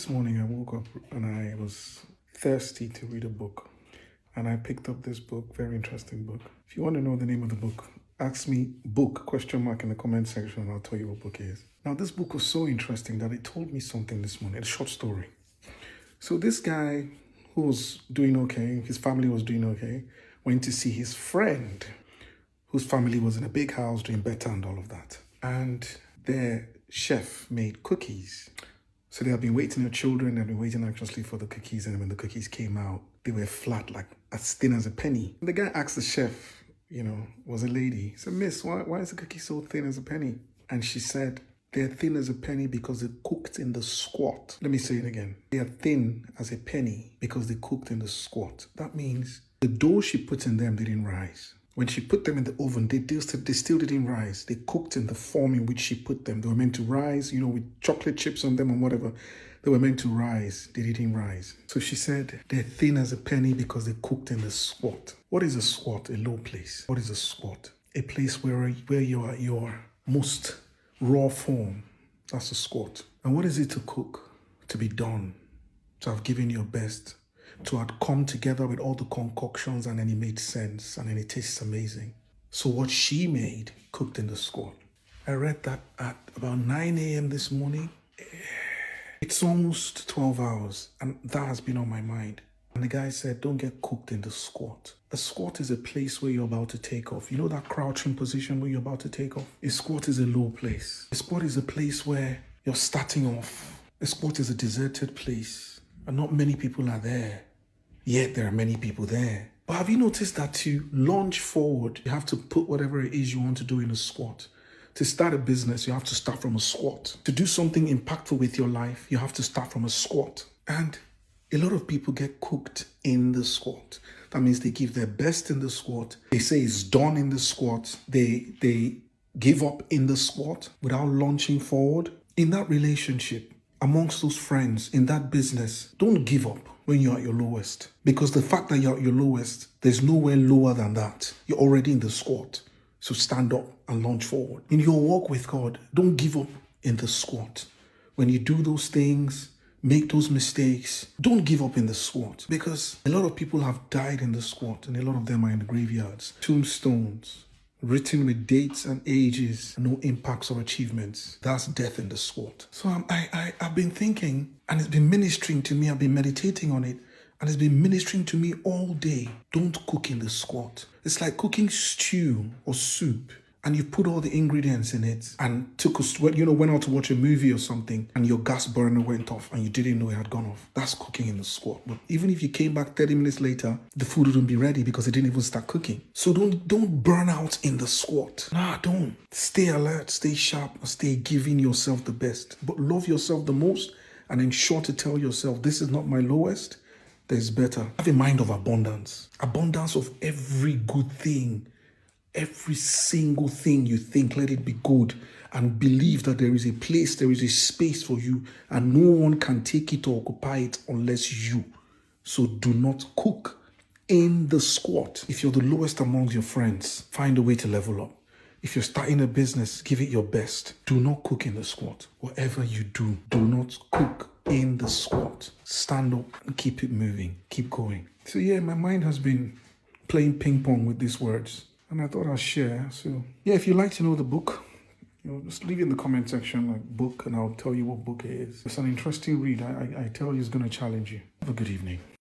This morning I woke up and I was thirsty to read a book. And I picked up this book, very interesting book. If you want to know the name of the book, ask me book question mark in the comment section and I'll tell you what book it is. Now this book was so interesting that it told me something this morning, a short story. So this guy who was doing okay, his family was doing okay, went to see his friend whose family was in a big house doing better and all of that. And their chef made cookies. So they have been waiting, the children have been waiting anxiously for the cookies, and when the cookies came out, they were flat, like as thin as a penny. And the guy asked the chef, was a lady. He said, "Miss, why is the cookie so thin as a penny?" And she said, "They're thin as a penny because they cooked in the squat." Let me say it again. They are thin as a penny because they cooked in the squat. That means the dough she put in them didn't rise. When she put them in the oven, they still didn't rise. They cooked in the form in which she put them. They were meant to rise, with chocolate chips on them and whatever. They were meant to rise. They didn't rise. So she said, they're thin as a penny because they cooked in the squat. What is a squat? A low place. What is a squat? A place where you are at your most raw form. That's a squat. And what is it to cook? To be done. To have given your best. To have come together with all the concoctions and then it made sense and then it tastes amazing. So what she made, cooked in the squat. I read that at about 9 a.m. this morning. It's almost 12 hours and that has been on my mind. And the guy said, don't get cooked in the squat. A squat is a place where you're about to take off. You know that crouching position where you're about to take off? A squat is a low place. A squat is a place where you're starting off. A squat is a deserted place and not many people are there. Yet there are many people there. But have you noticed that to launch forward, you have to put whatever it is you want to do in a squat? To start a business, you have to start from a squat. To do something impactful with your life, you have to start from a squat. And a lot of people get cooked in the squat. That means they give their best in the squat. They say it's done in the squat. They give up in the squat without launching forward. In that relationship, amongst those friends, in that business, don't give up when you're at your lowest. Because the fact that you're at your lowest, there's nowhere lower than that. You're already in the squat. So stand up and launch forward. In your walk with God, don't give up in the squat. When you do those things, make those mistakes, don't give up in the squat. Because a lot of people have died in the squat and a lot of them are in the graveyards. Tombstones, written with dates and ages, no impacts or achievements. That's death in the squat. So I've been thinking, and it's been ministering to me. I've been meditating on it, and it's been ministering to me all day. Don't cook in the squat. It's like cooking stew or soup, and you put all the ingredients in it, and went out to watch a movie or something, and your gas burner went off, and you didn't know it had gone off. That's cooking in the squat. But even if you came back 30 minutes later, the food wouldn't be ready because it didn't even start cooking. So don't burn out in the squat. Don't. Stay alert, stay sharp, and stay giving yourself the best. But love yourself the most, and ensure to tell yourself, this is not my lowest. There's better. Have a mind of abundance. Abundance of every good thing. Every single thing you think, let it be good, and believe that there is a place, there is a space for you, and no one can take it or occupy it unless you. So do not cook in the squat. If you're the lowest among your friends, find a way to level up. If you're starting a business, give it your best. Do not cook in the squat. Whatever you do, do not cook in the squat. Stand up and keep it moving. Keep going. So my mind has been playing ping pong with these words. And I thought I'll share. So if you'd like to know the book, just leave it in the comment section, like book, and I'll tell you what book it is. It's an interesting read. I tell you, it's going to challenge you. Have a good evening.